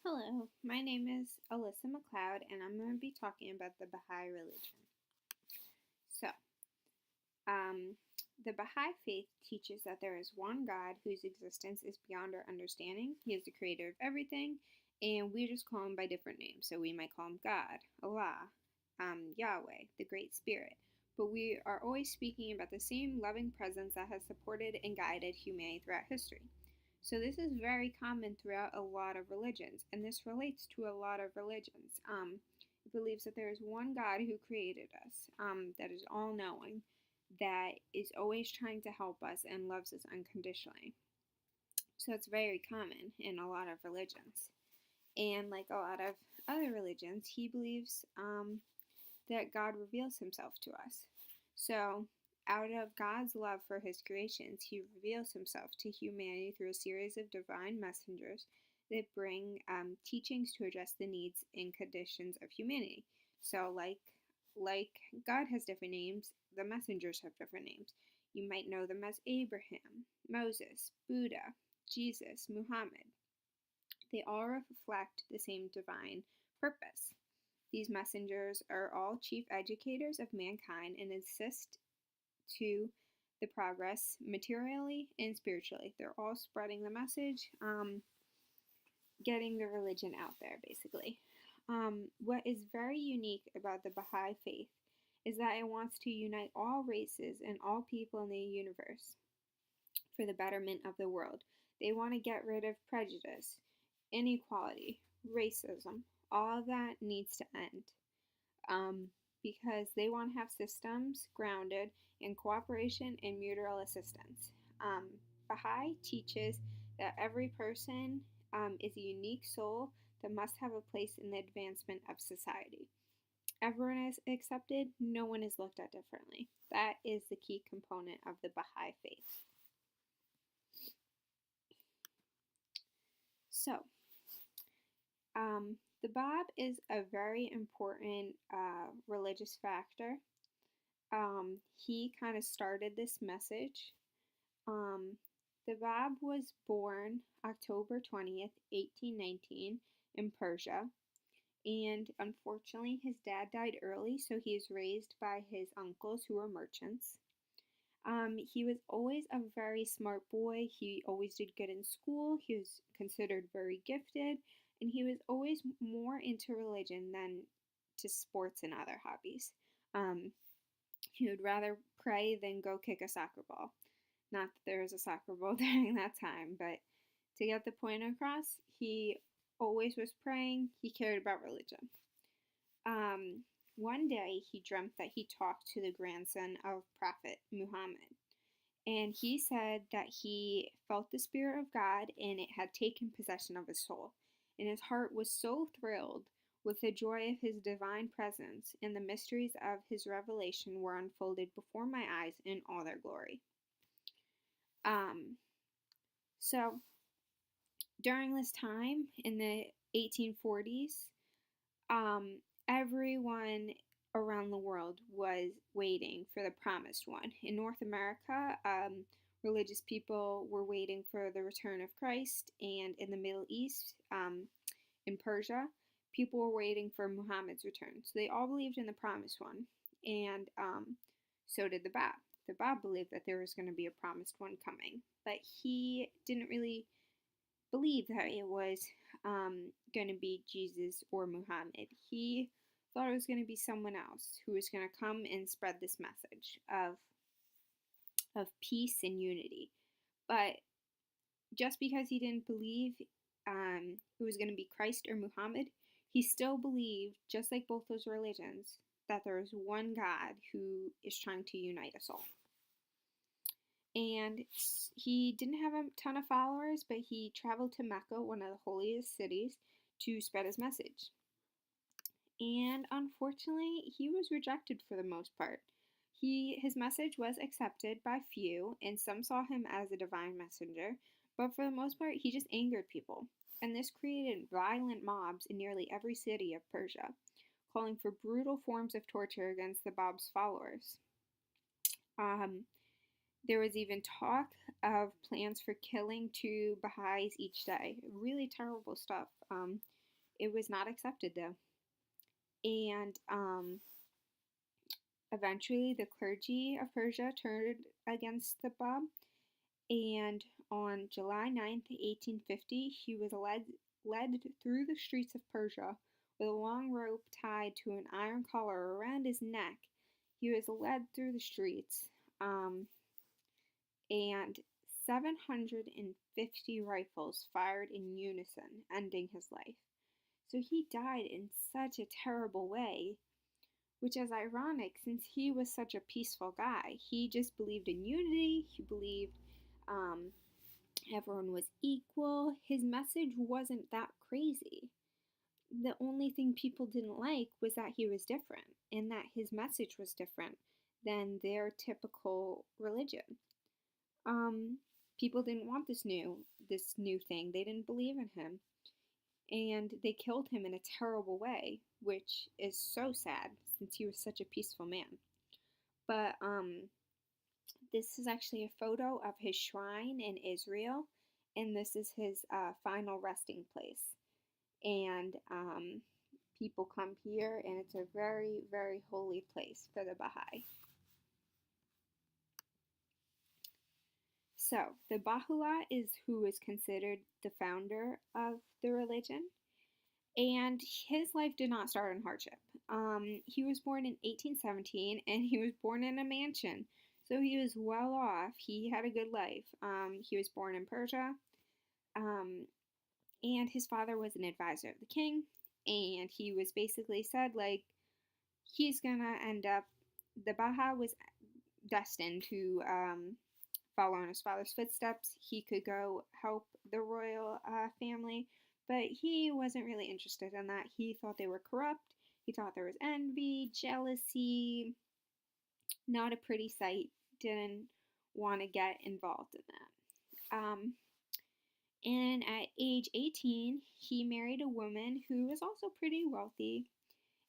Hello, my name is Alyssa McLeod, and I'm going to be talking about the Baha'i religion. So, um, the Baha'i faith teaches that there is one God whose existence is beyond our understanding. He is the creator of everything, and we just call him by different names. So, we might call him God, Allah, Yahweh, the Great Spirit. But we are always speaking about the same loving presence that has supported and guided humanity throughout history. So this is very common throughout a lot of religions, and this relates to a lot of religions. It believes that there is one God who created us, that is all knowing, that is always trying to help us and loves us unconditionally. So it's very common in a lot of religions. And like a lot of other religions, he believes that God reveals himself to us. So, out of God's love for his creations, he reveals himself to humanity through a series of divine messengers that bring teachings to address the needs and conditions of humanity. So, like God has different names, the messengers have different names. You might know them as Abraham, Moses, Buddha, Jesus, Muhammad. They all reflect the same divine purpose. These messengers are all chief educators of mankind and assist to the progress materially and spiritually. They're all spreading the message, getting the religion out there, basically. What is very unique about the Baha'i faith is that it wants to unite all races and all people in the universe for the betterment of the world. They want to get rid of prejudice, inequality, racism. All of that needs to end. um, because they want to have systems grounded in cooperation and mutual assistance. Um, Baha'i teaches that every person is a unique soul that must have a place in the advancement of society. Everyone is accepted, no one is looked at differently. That is the key component of the Baha'i faith. So, the Bab is a very important religious factor. He kind of started this message. Um, the Bab was born October 20th, 1819, in Persia. And unfortunately, his dad died early, so he is raised by his uncles who were merchants. He was always a very smart boy. He always did good in school. He was considered very gifted, and he was always more into religion than to sports and other hobbies. Um, he would rather pray than go kick a soccer ball. Not that there was a soccer ball during that time, but to get the point across, he always was praying. He cared about religion. One day he dreamt that he talked to the grandson of Prophet Muhammad. And he said that he felt the Spirit of God and it had taken possession of his soul. And his heart was so thrilled with the joy of his divine presence, and the mysteries of his revelation were unfolded before my eyes in all their glory. Um, so, during this time in the 1840s, um, everyone around the world was waiting for the promised one. In North America, religious people were waiting for the return of Christ, and in the Middle East, in Persia, people were waiting for Muhammad's return. So they all believed in the promised one, and so did the Bab. The Bab believed that there was going to be a promised one coming, but he didn't really believe that it was going to be Jesus or Muhammad. He thought it was going to be someone else who was going to come and spread this message of peace and unity. But just because he didn't believe it was going to be Christ or Muhammad, he still believed, just like both those religions, that there is one God who is trying to unite us all. And he didn't have a ton of followers, but he traveled to Mecca, one of the holiest cities, to spread his message. And unfortunately, he was rejected for the most part. His message was accepted by few, and some saw him as a divine messenger, but for the most part, he just angered people. And this created violent mobs in nearly every city of Persia, calling for brutal forms of torture against the Bab's followers. There was even talk of plans for killing 2 Baha'is each day. Really terrible stuff. It was not accepted though. And eventually the clergy of Persia turned against the Bab, and on July 9th, 1850, he was led through the streets of Persia with a long rope tied to an iron collar around his neck. He was led through the streets, and 750 rifles fired in unison, ending his life. So he died in such a terrible way, which is ironic since he was such a peaceful guy. He just believed in unity, he believed um, everyone was equal. His message wasn't that crazy. The only thing people didn't like was that he was different and that his message was different than their typical religion. Um, People didn't want this new thing. They didn't believe in him, and they killed him in a terrible way, which is so sad since he was such a peaceful man. But this is actually a photo of his shrine in Israel, and this is his final resting place. And people come here, and it's a very, very holy place for the Baha'i. So, the Baha'u'llah is who is considered the founder of the religion, and his life did not start in hardship. He was born in 1817, and he was born in a mansion, so he was well off. He had a good life. He was born in Persia, um, and his father was an advisor of the king, and he was basically said, like, he's gonna end up, the Baha was destined to follow in his father's footsteps. He could go help the royal family, but he wasn't really interested in that. He thought they were corrupt. He thought there was envy, jealousy, not a pretty sight. Didn't want to get involved in that. And at age 18, he married a woman who was also pretty wealthy.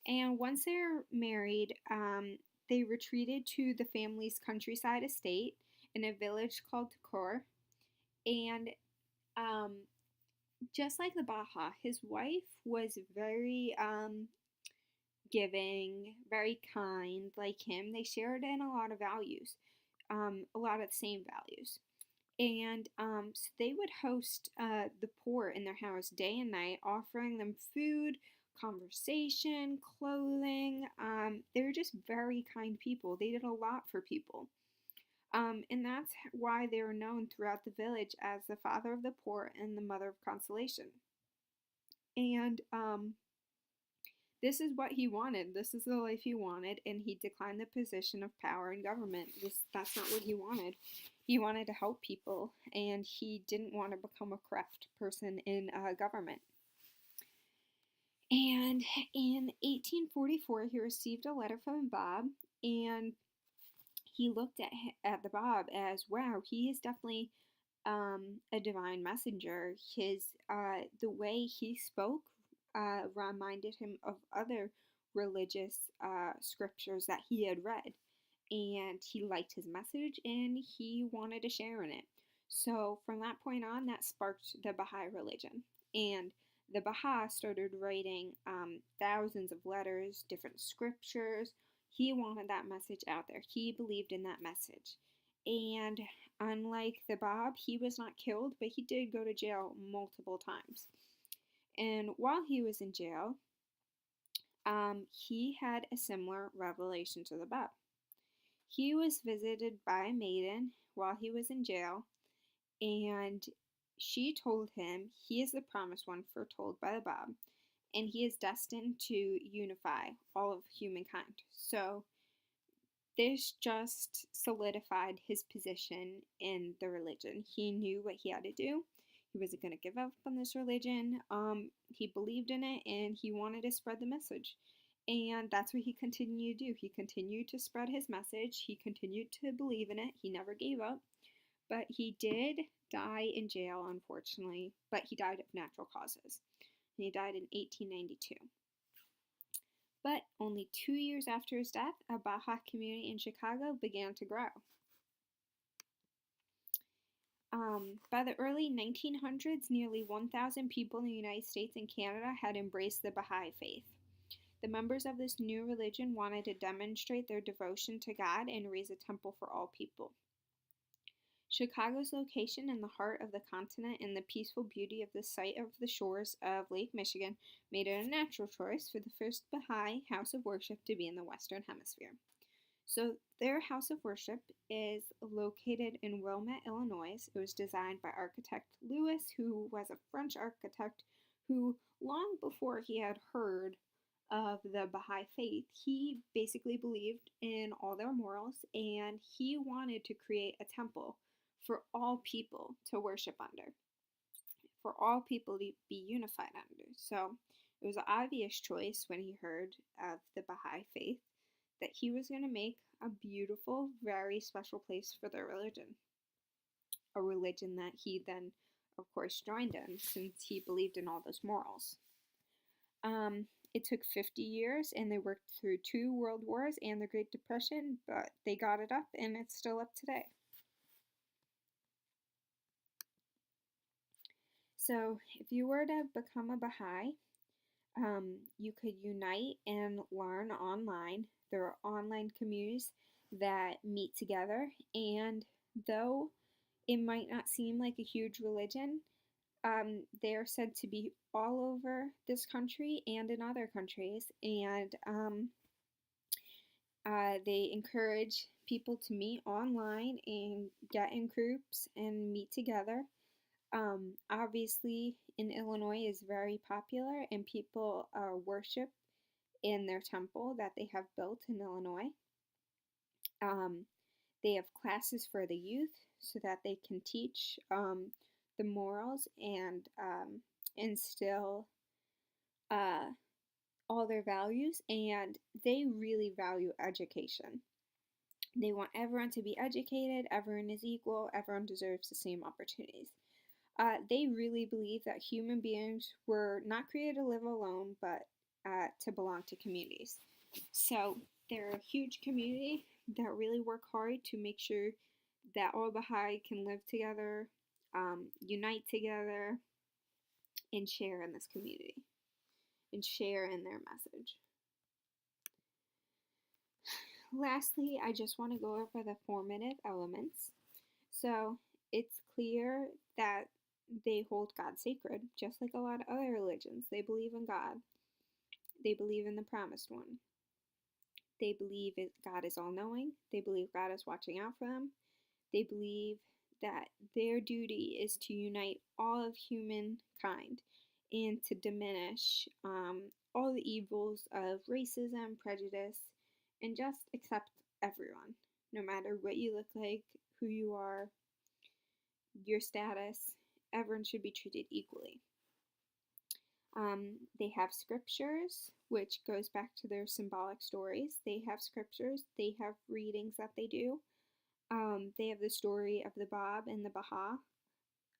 And once they're married, they retreated to the family's countryside estate in a village called Takor. And um, just like the Baha, his wife was very giving, very kind, like him. They shared in a lot of values, a lot of the same values. And so they would host the poor in their house day and night, offering them food, conversation, clothing. They were just very kind people. They did a lot for people. And that's why they were known throughout the village as the father of the poor and the mother of consolation. And this is what he wanted. This is the life he wanted, and he declined the position of power in government. That's not what he wanted. He wanted to help people, and he didn't want to become a corrupt person in government. And in 1844, he received a letter from Bob, and he looked at the Bob as, wow, he is definitely a divine messenger. The way he spoke reminded him of other religious scriptures that he had read, and he liked his message and he wanted to share in it. So from that point on, that sparked the Baha'i religion, and the Baha'i started writing thousands of letters, different scriptures. He wanted that message out there. He believed in that message. And unlike the Bab, he was not killed, but he did go to jail multiple times. And while he was in jail, he had a similar revelation to the Bab. He was visited by a maiden while he was in jail, and she told him he is the promised one foretold by the Bab, and he is destined to unify all of humankind. So this just solidified his position in the religion. He knew what he had to do. He wasn't going to give up on this religion. He believed in it, and he wanted to spread the message. And that's what he continued to do. He continued to spread his message. He continued to believe in it. He never gave up. But he did die in jail, unfortunately. But he died of natural causes. And he died in 1892. But only 2 years after his death, a Baha'i community in Chicago began to grow. By the early 1900s, nearly 1,000 people in the United States and Canada had embraced the Baha'i faith. The members of this new religion wanted to demonstrate their devotion to God and raise a temple for all people. Chicago's location in the heart of the continent and the peaceful beauty of the site of the shores of Lake Michigan made it a natural choice for the first Baha'i house of worship to be in the Western Hemisphere. So, their house of worship is located in Wilmette, Illinois. It was designed by architect Louis, who was a French architect who, long before he had heard of the Baha'i faith, he basically believed in all their morals and he wanted to create a temple for all people to worship under, for all people to be unified under. So it was an obvious choice when he heard of the Baha'i faith that he was going to make a beautiful, very special place for their religion. A religion that he then, of course, joined in since he believed in all those morals. It took 50 years and they worked through 2 world wars and the Great Depression, but they got it up and it's still up today. So, if you were to become a Baha'i, you could unite and learn online. There are online communities that meet together, and though it might not seem like a huge religion, they are said to be all over this country and in other countries, and they encourage people to meet online and get in groups and meet together. Obviously, in Illinois is very popular, and people worship in their temple that they have built in Illinois. They have classes for the youth so that they can teach the morals and instill all their values, and they really value education. They want everyone to be educated, everyone is equal, everyone deserves the same opportunities. They really believe that human beings were not created to live alone, but to belong to communities. So they're a huge community that really work hard to make sure that all Baha'i can live together, unite together, and share in this community, and share in their message. Lastly, I just want to go over the formative elements. So it's clear that they hold God sacred, just like a lot of other religions. They believe in God. They believe in the promised one. They believe God is all-knowing. They believe God is watching out for them. They believe that their duty is to unite all of humankind and to diminish all the evils of racism, prejudice, and just accept everyone, no matter what you look like, who you are, your status. Everyone should be treated equally. They have scriptures, which goes back to their symbolic stories. They have scriptures. They have readings that they do. They have the story of the Bab and the Baha,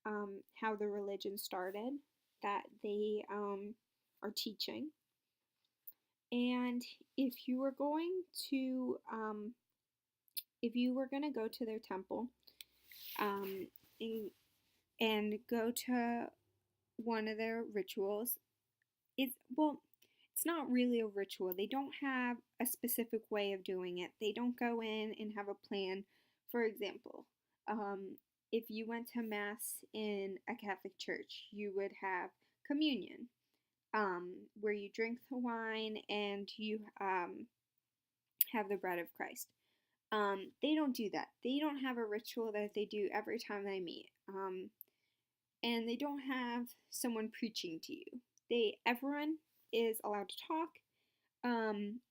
how the religion started, that they are teaching. And if you were going to go to their temple and go to one of their rituals, it's not really a ritual. They don't have a specific way of doing it. They don't go in and have a plan. For example, if you went to Mass in a Catholic church, you would have communion, where you drink the wine and you have the bread of Christ. They don't do that. They don't have a ritual that they do every time they meet. And they don't have someone preaching to you. Everyone is allowed to talk.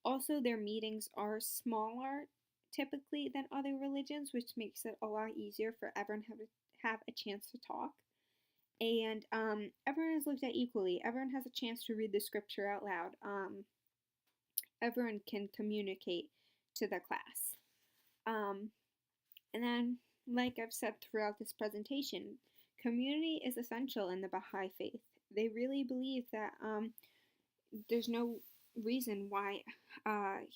Also, their meetings are smaller typically than other religions, which makes it a lot easier for everyone to have a chance to talk. And everyone is looked at equally. Everyone has a chance to read the scripture out loud. Everyone can communicate to the class. And then, like I've said throughout this presentation, community is essential in the Baha'i faith. They really believe that there's no reason why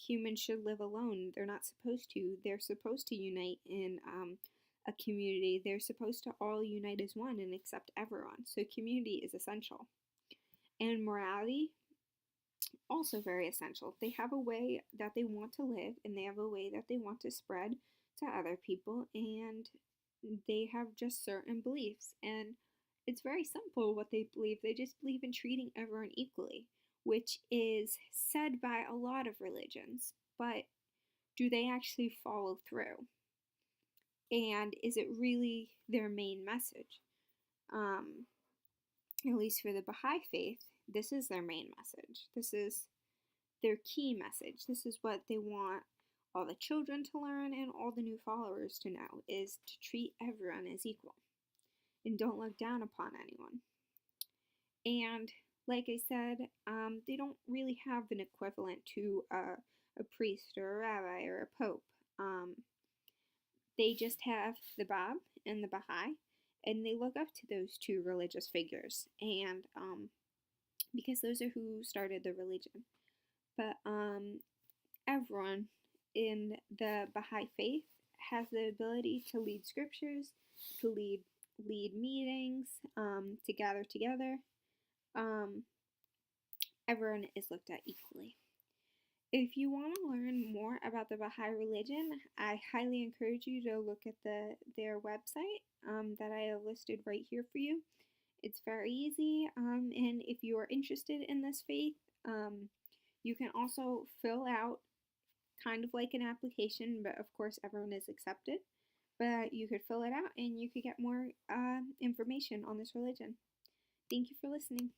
humans should live alone. They're not supposed to. They're supposed to unite in a community, they're supposed to all unite as one and accept everyone. So community is essential. And morality, also very essential. They have a way that they want to live, and they have a way that they want to spread to other people, and they have just certain beliefs. And it's very simple what they believe. They just believe in treating everyone equally, which is said by a lot of religions, but do they actually follow through? And is it really their main message? At least for the Baha'i faith, this is their main message. This is their key message. This is what they want all the children to learn and all the new followers to know, is to treat everyone as equal and don't look down upon anyone. And like I said, they don't really have an equivalent to a priest or a rabbi or a pope. They just have the Bab and the Baha'i, and they look up to those two religious figures, and because those are who started the religion. But everyone in the Baha'i faith has the ability to lead scriptures, to lead meetings, to gather together. Everyone is looked at equally. If you want to learn more about the Baha'i religion, I highly encourage you to look at their website that I have listed right here for you. It's very easy, and if you are interested in this faith, you can also fill out kind of like an application, but of course everyone is accepted. But you could fill it out and you could get more information on this religion. Thank you for listening.